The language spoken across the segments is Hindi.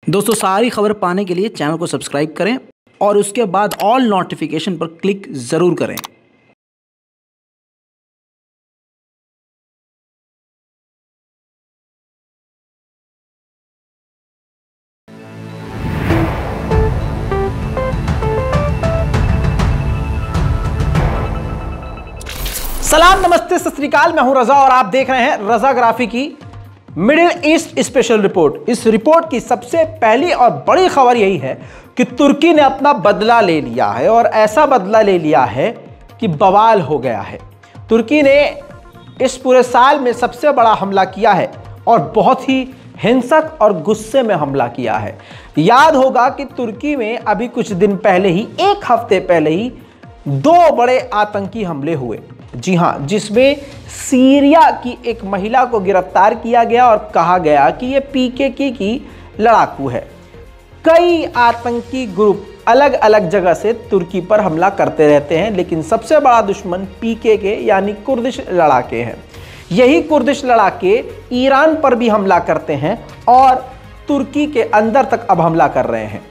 दोस्तों सारी खबर पाने के लिए चैनल को सब्सक्राइब करें और उसके बाद ऑल नोटिफिकेशन पर क्लिक ज़रूर करें। सलाम, नमस्ते, सत श्री अकाल। मैं हूं रजा और आप देख रहे हैं रजाग्राफी की मिडिल ईस्ट स्पेशल रिपोर्ट। इस रिपोर्ट की सबसे पहली और बड़ी खबर यही है कि तुर्की ने अपना बदला ले लिया है और ऐसा बदला ले लिया है कि बवाल हो गया है। तुर्की ने इस पूरे साल में सबसे बड़ा हमला किया है और बहुत ही हिंसक और गुस्से में हमला किया है। याद होगा कि तुर्की में अभी कुछ दिन पहले ही, एक हफ्ते पहले ही 2 बड़े आतंकी हमले हुए। जी हां, जिसमें सीरिया की एक महिला को गिरफ्तार किया गया और कहा गया कि ये पीकेके की लड़ाकू है। कई आतंकी ग्रुप अलग अलग जगह से तुर्की पर हमला करते रहते हैं, लेकिन सबसे बड़ा दुश्मन पीकेके यानी कुर्दिश लड़ाके हैं। यही कुर्दिश लड़ाके ईरान पर भी हमला करते हैं और तुर्की के अंदर तक अब हमला कर रहे हैं।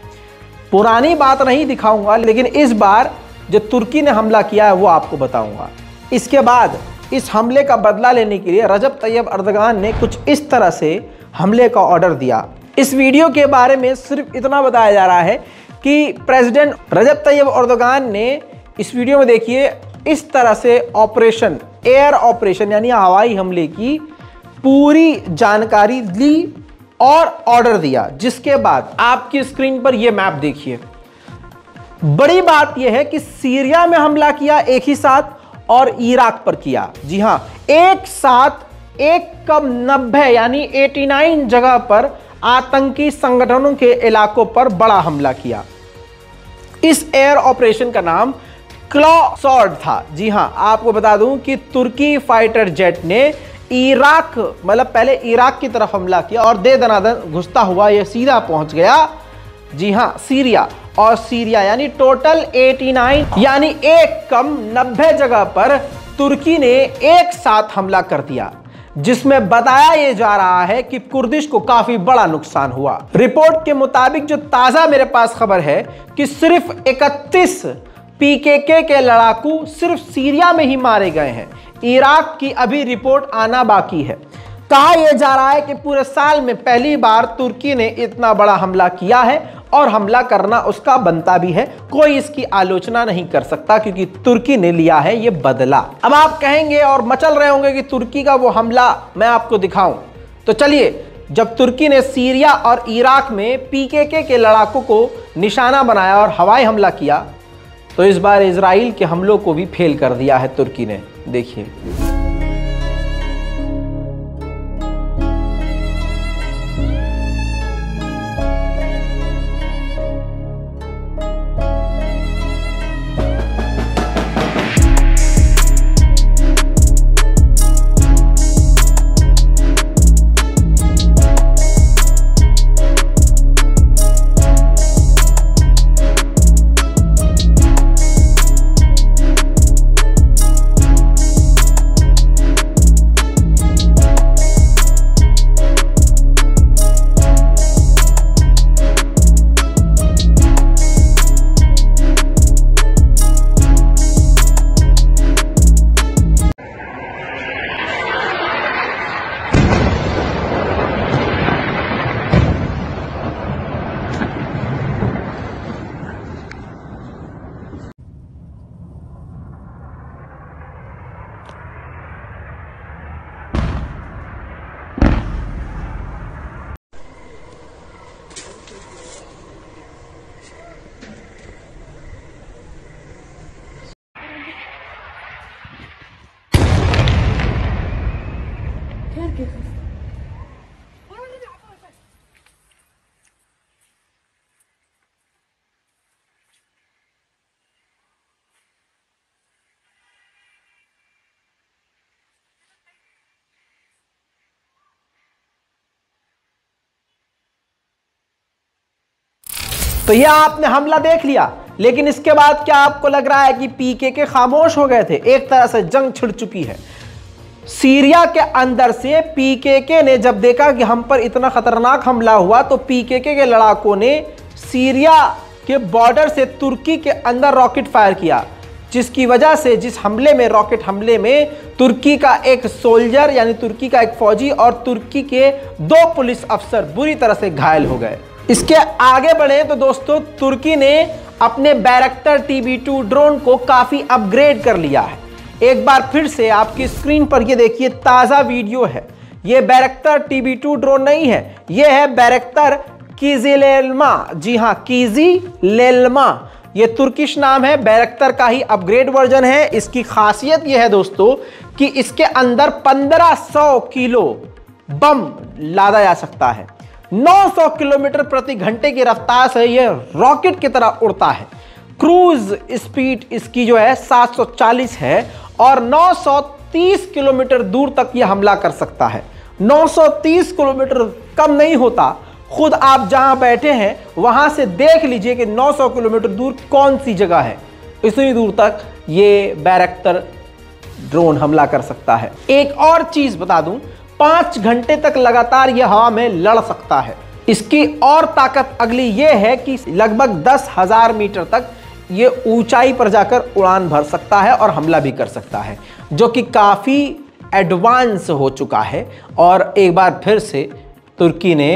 पुरानी बात नहीं दिखाऊंगा, लेकिन इस बार जो तुर्की ने हमला किया है वो आपको बताऊंगा। इसके बाद इस हमले का बदला लेने के लिए रजब तैयब अर्दगान ने कुछ इस तरह से हमले का ऑर्डर दिया। इस वीडियो के बारे में सिर्फ इतना बताया जा रहा है कि प्रेसिडेंट रजब तैयब अर्दगान ने इस वीडियो में देखिए इस तरह से ऑपरेशन, एयर ऑपरेशन यानी हवाई हमले की पूरी जानकारी ली और ऑर्डर दिया। जिसके बाद आपकी स्क्रीन पर यह मैप देखिए। बड़ी बात यह है कि सीरिया में हमला किया एक ही साथ और इराक पर किया। जी हां, एक साथ एक कम 90 यानी 89 जगह पर आतंकी संगठनों के इलाकों पर बड़ा हमला किया। इस एयर ऑपरेशन का नाम क्लॉ स्वॉर्ड था। जी हां, आपको बता दूं कि तुर्की फाइटर जेट ने इराक, मतलब पहले इराक की तरफ हमला किया और दे दनादन घुसता हुआ यह सीधा पहुंच गया, जी हां, सीरिया। और सीरिया यानी टोटल 89 यानी एक कम 90 जगह पर तुर्की ने एक साथ हमला कर दिया, जिसमें बताया यह जा रहा है कि कुर्दिश को काफी बड़ा नुकसान हुआ। रिपोर्ट के मुताबिक जो ताजा मेरे पास खबर है कि सिर्फ 31 पीकेके के लड़ाकू सिर्फ सीरिया में ही मारे गए हैं। इराक की अभी रिपोर्ट आना बाकी है। कहा यह जा रहा है कि पूरे साल में पहली बार तुर्की ने इतना बड़ा हमला किया है और हमला करना उसका बनता भी है। कोई इसकी आलोचना नहीं कर सकता क्योंकि तुर्की ने लिया है ये बदला। अब आप कहेंगे और मचल रहे होंगे कि तुर्की का वो हमला मैं आपको दिखाऊं, तो चलिए, जब तुर्की ने सीरिया और इराक में पीकेके के लड़ाकों को निशाना बनाया और हवाई हमला किया, तो इस बार इजराइल के हमलों को भी फेल कर दिया है तुर्की ने। देखिए, तो यह आपने हमला देख लिया, लेकिन इसके बाद क्या आपको लग रहा है कि पीकेके खामोश हो गए थे? एक तरह से जंग छिड़ चुकी है। सीरिया के अंदर से पीकेके ने जब देखा कि हम पर इतना खतरनाक हमला हुआ तो पीकेके के लड़ाकों ने सीरिया के बॉर्डर से तुर्की के अंदर रॉकेट फायर किया, जिसकी वजह से जिस हमले में रॉकेट हमले में तुर्की का एक सोल्जर यानी तुर्की का एक फौजी और तुर्की के 2 पुलिस अफसर बुरी तरह से घायल हो गए। इसके आगे बढ़े तो दोस्तों तुर्की ने अपने बैरक्टर TB2 ड्रोन को काफी अपग्रेड कर लिया है। एक बार फिर से आपकी स्क्रीन पर ये देखिए ताजा वीडियो है। ये बैरक्टर TB2 ड्रोन नहीं है, ये है बैरक्टर किजिलेल्मा। जी हां, किजिलेल्मा ये तुर्किश नाम है, बैरक्टर का ही अपग्रेड वर्जन है। इसकी खासियत यह है दोस्तों कि इसके अंदर 1500 किलो बम लादा जा सकता है। 900 किलोमीटर प्रति घंटे की रफ्तार से यह रॉकेट की तरह उड़ता है। क्रूज स्पीड इसकी जो है 740 है और 930 किलोमीटर दूर तक यह हमला कर सकता है। 930 किलोमीटर कम नहीं होता, खुद आप जहां बैठे हैं वहां से देख लीजिए कि 900 किलोमीटर दूर कौन सी जगह है, इतनी दूर तक ये बैरक्टर ड्रोन हमला कर सकता है। एक और चीज बता दूं, 5 घंटे तक लगातार यह हवा में लड़ सकता है। इसकी और ताकत अगली यह है कि लगभग 10,000 मीटर तक ये ऊंचाई पर जाकर उड़ान भर सकता है और हमला भी कर सकता है, जो कि काफी एडवांस हो चुका है। और एक बार फिर से तुर्की ने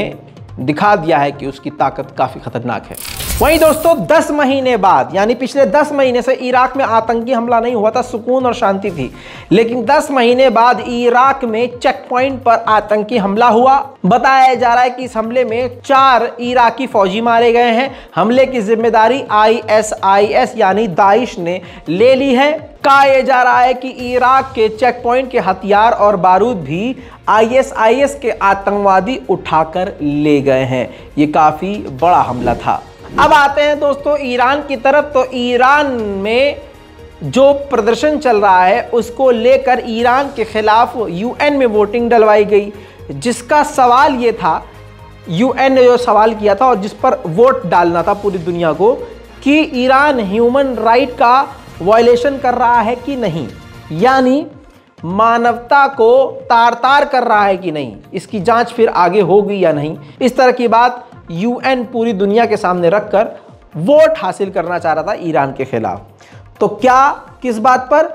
दिखा दिया है कि उसकी ताकत काफी खतरनाक है। वहीं दोस्तों 10 महीने बाद यानी पिछले 10 महीने से इराक में आतंकी हमला नहीं हुआ था, सुकून और शांति थी, लेकिन 10 महीने बाद इराक में चेक पॉइंट पर आतंकी हमला हुआ। बताया जा रहा है कि इस हमले में 4 इराकी फौजी मारे गए हैं। हमले की जिम्मेदारी ISIS यानी दाइश ने ले ली है। कहा जा रहा है कि इराक के चेक पॉइंट के हथियार और बारूद भी ISIS के आतंकवादी उठाकर ले गए हैं। ये काफी बड़ा हमला था। अब आते हैं दोस्तों ईरान की तरफ। तो ईरान में जो प्रदर्शन चल रहा है उसको लेकर ईरान के खिलाफ UN में वोटिंग डलवाई गई, जिसका सवाल ये था, UN ने जो सवाल किया था और जिस पर वोट डालना था पूरी दुनिया को, कि ईरान ह्यूमन राइट का वायलेशन कर रहा है कि नहीं, यानी मानवता को तार तार कर रहा है कि नहीं, इसकी जांच फिर आगे होगी या नहीं। इस तरह की बात UN पूरी दुनिया के सामने रखकर वोट हासिल करना चाह रहा था ईरान के खिलाफ। तो क्या किस बात पर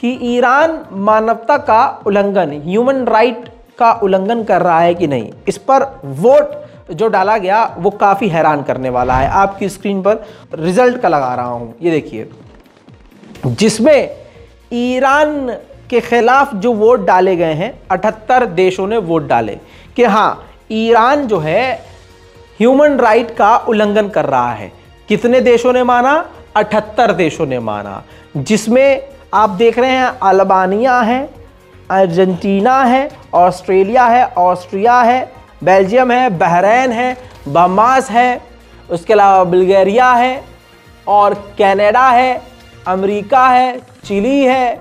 कि ईरान मानवता का उल्लंघन, ह्यूमन राइट का उल्लंघन कर रहा है कि नहीं, इस पर वोट जो डाला गया वो काफ़ी हैरान करने वाला है। आपकी स्क्रीन पर रिजल्ट का लगा रहा हूँ, ये देखिए, जिसमें ईरान के खिलाफ जो वोट डाले गए हैं 78 देशों ने वोट डाले कि हाँ ईरान जो है ह्यूमन राइट का उल्लंघन कर रहा है। कितने देशों ने माना? 78 देशों ने माना, जिसमें आप देख रहे हैं अल्बानिया है, अर्जेंटीना है, ऑस्ट्रेलिया है, ऑस्ट्रिया है, बेल्जियम है, बहरीन है, बहामास है, उसके अलावा बुल्गारिया है और कनाडा है, अमेरिका है, चिली है,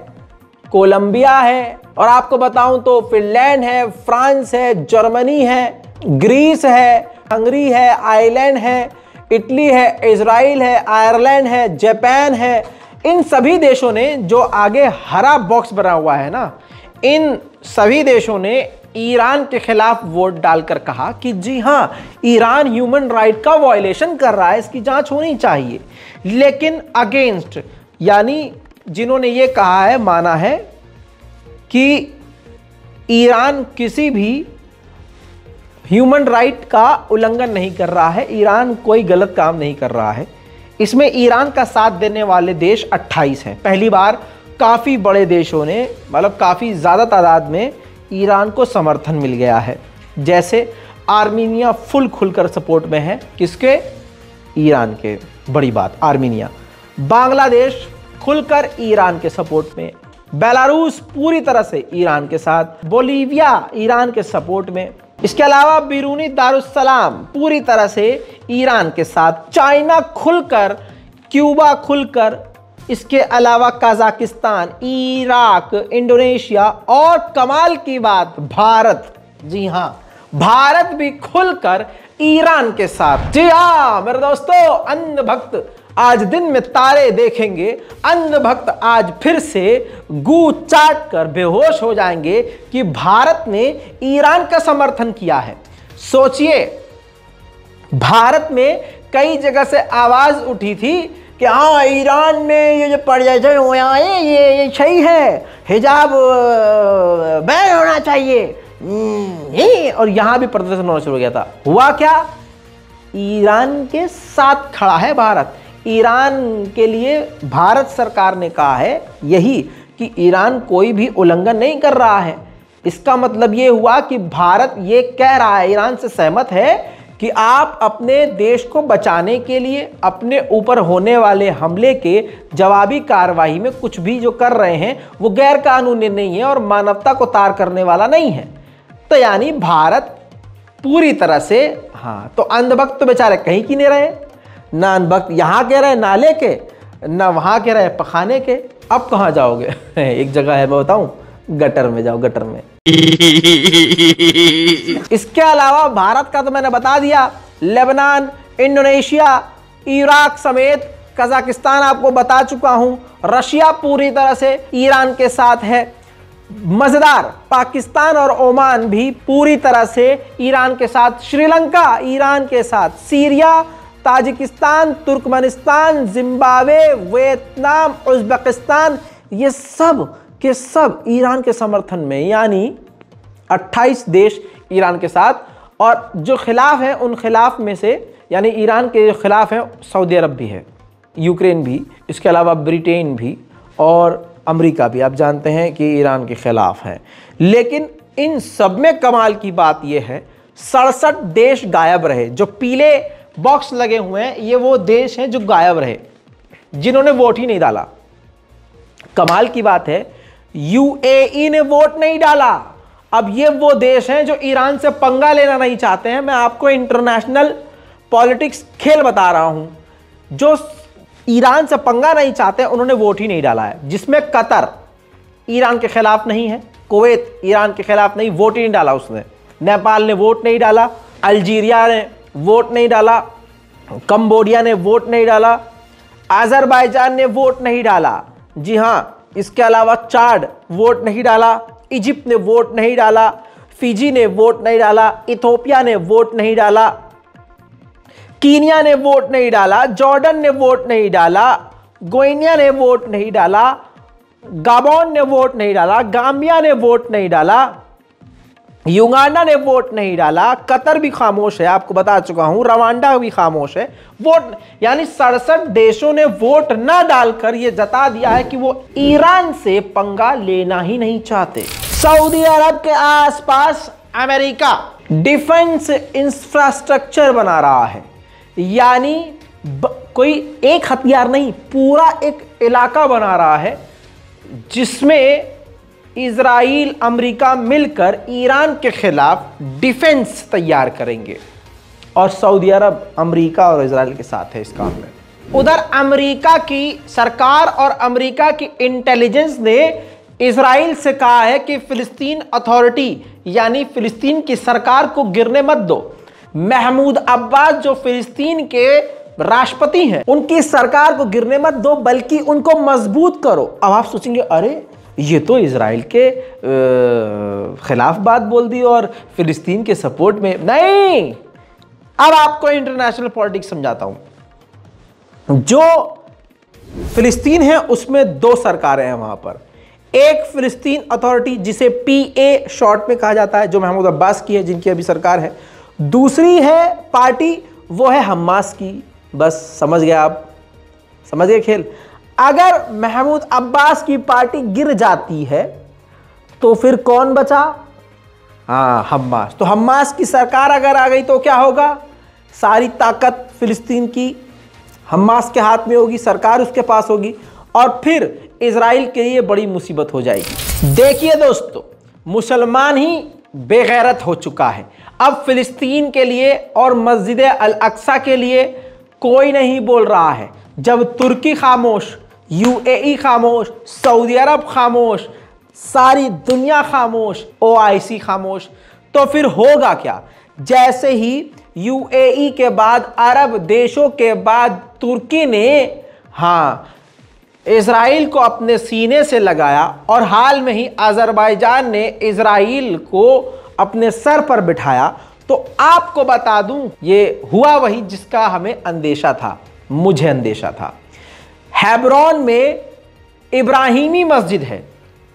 कोलंबिया है, और आपको बताऊं तो फिनलैंड है, फ्रांस है, जर्मनी है, ग्रीस है, हंगरी है, आयरलैंड है, इटली है, इजराइल है, आयरलैंड है, जापान है। इन सभी देशों ने, जो आगे हरा बॉक्स बना हुआ है ना, इन सभी देशों ने ईरान के खिलाफ वोट डालकर कहा कि जी हाँ ईरान ह्यूमन राइट का वायलेशन कर रहा है, इसकी जांच होनी चाहिए। लेकिन अगेंस्ट यानी जिन्होंने ये कहा है, माना है कि ईरान किसी भी ह्यूमन राइट का उल्लंघन नहीं कर रहा है, ईरान कोई गलत काम नहीं कर रहा है। इसमें ईरान का साथ देने वाले देश 28 हैं। पहली बार काफ़ी बड़े देशों ने, मतलब काफ़ी ज़्यादा तादाद में ईरान को समर्थन मिल गया है। जैसे आर्मीनिया फुल खुलकर सपोर्ट में है, किसके? ईरान के। बड़ी बात, आर्मीनिया। बांग्लादेश खुलकर ईरान के सपोर्ट में, बेलारूस पूरी तरह से ईरान के साथ, बोलीविया ईरान के सपोर्ट में, इसके अलावा बिरूनी दारुस्सलाम पूरी तरह से ईरान के साथ, चाइना खुलकर, क्यूबा खुलकर, इसके अलावा कजाकिस्तान, इराक, इंडोनेशिया और कमाल की बात भारत, जी हां भारत भी खुलकर ईरान के साथ। जी हां मेरे दोस्तों, अंध भक्त आज दिन में तारे देखेंगे, अंधभक्त आज फिर से गू चाट कर बेहोश हो जाएंगे कि भारत ने ईरान का समर्थन किया है। सोचिए, भारत में कई जगह से आवाज उठी थी कि हाँ, ईरान में ये जो पर्यटन हुआ है ये सही है, हिजाब बैन होना चाहिए, और यहां भी प्रदर्शन होना शुरू हो गया था। हुआ क्या? ईरान के साथ खड़ा है भारत। ईरान के लिए भारत सरकार ने कहा है यही कि ईरान कोई भी उल्लंघन नहीं कर रहा है। इसका मतलब ये हुआ कि भारत ये कह रहा है, ईरान से सहमत है कि आप अपने देश को बचाने के लिए अपने ऊपर होने वाले हमले के जवाबी कार्रवाई में कुछ भी जो कर रहे हैं वो गैर कानूनी नहीं है और मानवता को तार करने वाला नहीं है। तो यानी भारत पूरी तरह से, हाँ, तो अंधभक्त तो बेचारे कहीं की नहीं रहे, ना अंधभक्त यहाँ कह रहे नाले के, ना वहाँ कह रहे पखाने के। अब कहाँ जाओगे? एक जगह है, मैं बताऊं, गटर में जाओ, गटर में। इसके अलावा भारत का तो मैंने बता दिया, लेबनान, इंडोनेशिया, इराक समेत कजाकिस्तान आपको बता चुका हूं। रशिया पूरी तरह से ईरान के साथ है। मजेदार, पाकिस्तान और ओमान भी पूरी तरह से ईरान के साथ। श्रीलंका ईरान के साथ। Syria, Tajikistan, Turkmenistan, Zimbabwe, Vietnam, Uzbekistan, ये सब के सब ईरान के समर्थन में, यानी 28 देश ईरान के साथ। और जो खिलाफ हैं उन खिलाफ में से, यानी ईरान के जो खिलाफ हैं, सऊदी अरब भी है, यूक्रेन भी, इसके अलावा ब्रिटेन भी और अमेरिका भी। आप जानते हैं कि ईरान के खिलाफ है। लेकिन इन सब में कमाल की बात यह है, 67 देश गायब रहे। जो पीले बॉक्स लगे हुए हैं ये वो देश हैं जो गायब रहे, जिन्होंने वोट ही नहीं डाला। कमाल की बात है, यूएई ने वोट नहीं डाला। अब ये वो देश हैं जो ईरान से पंगा लेना नहीं चाहते हैं। मैं आपको इंटरनेशनल पॉलिटिक्स खेल बता रहा हूं। जो ईरान से पंगा नहीं चाहते उन्होंने वोट ही नहीं डाला है, जिसमें कतर ईरान के खिलाफ नहीं है, कुवैत ईरान के खिलाफ नहीं, वोट ही नहीं डाला उसने। नेपाल ने वोट नहीं डाला, अल्जीरिया ने वोट नहीं डाला, कंबोडिया ने वोट नहीं डाला, अजरबैजान ने वोट नहीं डाला। जी हां, इसके अलावा चाड वोट नहीं डाला, इजिप्ट ने वोट नहीं डाला, फिजी ने वोट नहीं डाला, इथियोपिया ने वोट नहीं डाला, कीनिया ने वोट नहीं डाला, जॉर्डन ने वोट नहीं डाला, गोइनिया ने वोट नहीं डाला, गाबोन ने वोट नहीं डाला, गाम्बिया ने वोट नहीं डाला, युगांडा ने वोट नहीं डाला, कतर भी खामोश है, आपको बता चुका हूं, रवांडा भी खामोश है। वोट, यानी 67 देशों ने वोट ना डालकर यह जता दिया है कि वो ईरान से पंगा लेना ही नहीं चाहते। सऊदी अरब के आसपास अमेरिका डिफेंस इंफ्रास्ट्रक्चर बना रहा है, यानी कोई एक हथियार नहीं, पूरा एक इलाका बना रहा है जिसमें इजराइल, अमेरिका मिलकर ईरान के खिलाफ डिफेंस तैयार करेंगे। और सऊदी अरब अमेरिका और इजराइल के साथ है इस काम में। उधर अमेरिका की सरकार और अमेरिका की इंटेलिजेंस ने इजराइल से कहा है कि फिलिस्तीन अथॉरिटी, यानी फिलिस्तीन की सरकार को गिरने मत दो। महमूद अब्बास जो फिलिस्तीन के राष्ट्रपति हैं, उनकी सरकार को गिरने मत दो, बल्कि उनको मजबूत करो। अब आप सोचेंगे, अरे ये तो इजराइल के खिलाफ बात बोल दी और फिलिस्तीन के सपोर्ट में। नहीं, अब आपको इंटरनेशनल पॉलिटिक्स समझाता हूं। जो फिलिस्तीन है उसमें दो सरकारें हैं वहां पर। एक फिलिस्तीन अथॉरिटी, जिसे PA शॉर्ट में कहा जाता है, जो महमूद अब्बास की है, जिनकी अभी सरकार है। दूसरी है पार्टी, वो है हमास की। बस समझ गए आप, समझ गए खेल। अगर महमूद अब्बास की पार्टी गिर जाती है तो फिर कौन बचा? हाँ, हमास। तो हमास की सरकार अगर आ गई तो क्या होगा? सारी ताकत फिलिस्तीन की हमास के हाथ में होगी, सरकार उसके पास होगी, और फिर इजराइल के लिए बड़ी मुसीबत हो जाएगी। देखिए दोस्तों, मुसलमान ही बेगैरत हो चुका है। अब फिलिस्तीन के लिए और मस्जिद अल अक्सा के लिए कोई नहीं बोल रहा है। जब तुर्की खामोश, UAE खामोश, सऊदी अरब खामोश, सारी दुनिया खामोश, OIC खामोश, तो फिर होगा क्या? जैसे ही UAE के बाद, अरब देशों के बाद तुर्की ने इजराइल को अपने सीने से लगाया और हाल में ही अजरबैजान ने इजराइल को अपने सर पर बिठाया। तो आपको बता दूं, ये हुआ वही जिसका हमें अंदेशा था, मुझे अंदेशा था। हेब्रोन में इब्राहिमी मस्जिद है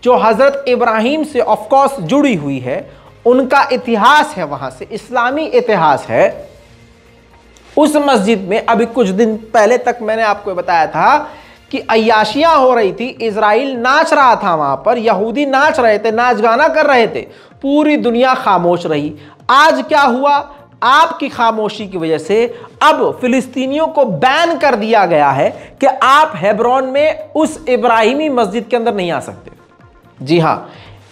जो हजरत इब्राहिम से ऑफ कोर्स जुड़ी हुई है, उनका इतिहास है, वहां से इस्लामी इतिहास है। उस मस्जिद में अभी कुछ दिन पहले तक मैंने आपको बताया था कि अय्याशियां हो रही थी, इजराइल नाच रहा था, वहां पर यहूदी नाच रहे थे, नाच गाना कर रहे थे, पूरी दुनिया खामोश रही। आज क्या हुआ? आपकी खामोशी की वजह से अब फिलिस्तीनियों को बैन कर दिया गया है कि आप हेब्रोन में उस इब्राहिमी मस्जिद के अंदर नहीं आ सकते। जी हां,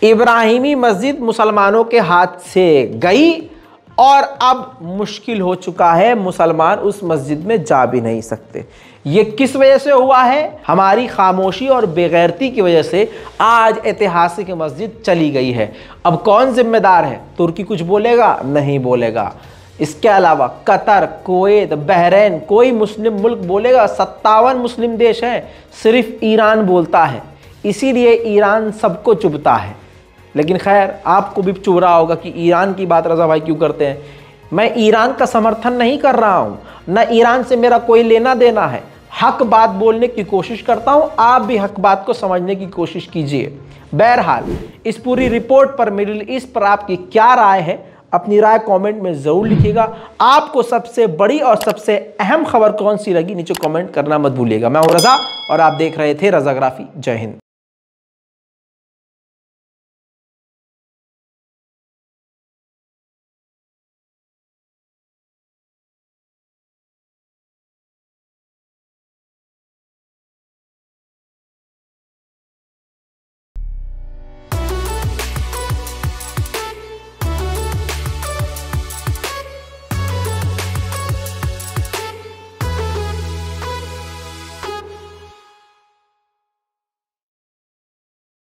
इब्राहिमी मस्जिद मुसलमानों के हाथ से गई और अब मुश्किल हो चुका है, मुसलमान उस मस्जिद में जा भी नहीं सकते। ये किस वजह से हुआ है? हमारी खामोशी और बेगैरती की वजह से आज ऐतिहासिक मस्जिद चली गई है। अब कौन जिम्मेदार है? तुर्की कुछ बोलेगा? नहीं बोलेगा। इसके अलावा कतर, कुवैत, बहरीन, कोई मुस्लिम मुल्क बोलेगा? 57 मुस्लिम देश हैं, सिर्फ ईरान बोलता है। इसीलिए ईरान सबको चुभता है। लेकिन खैर, आपको भी चुभ रहा होगा कि ईरान की बात रजा भाई क्यों करते हैं। मैं ईरान का समर्थन नहीं कर रहा हूं, न ईरान से मेरा कोई लेना देना है। हक बात बोलने की कोशिश करता हूं, आप भी हक बात को समझने की कोशिश कीजिए। बहरहाल, इस पूरी रिपोर्ट पर, मिडिल ईस्ट पर आपकी क्या राय है? अपनी राय कमेंट में जरूर लिखिएगा। आपको सबसे बड़ी और सबसे अहम खबर कौन सी लगी, नीचे कमेंट करना मत भूलिएगा। मैं हूं रजा और आप देख रहे थे रजाग्राफी। जय हिंद।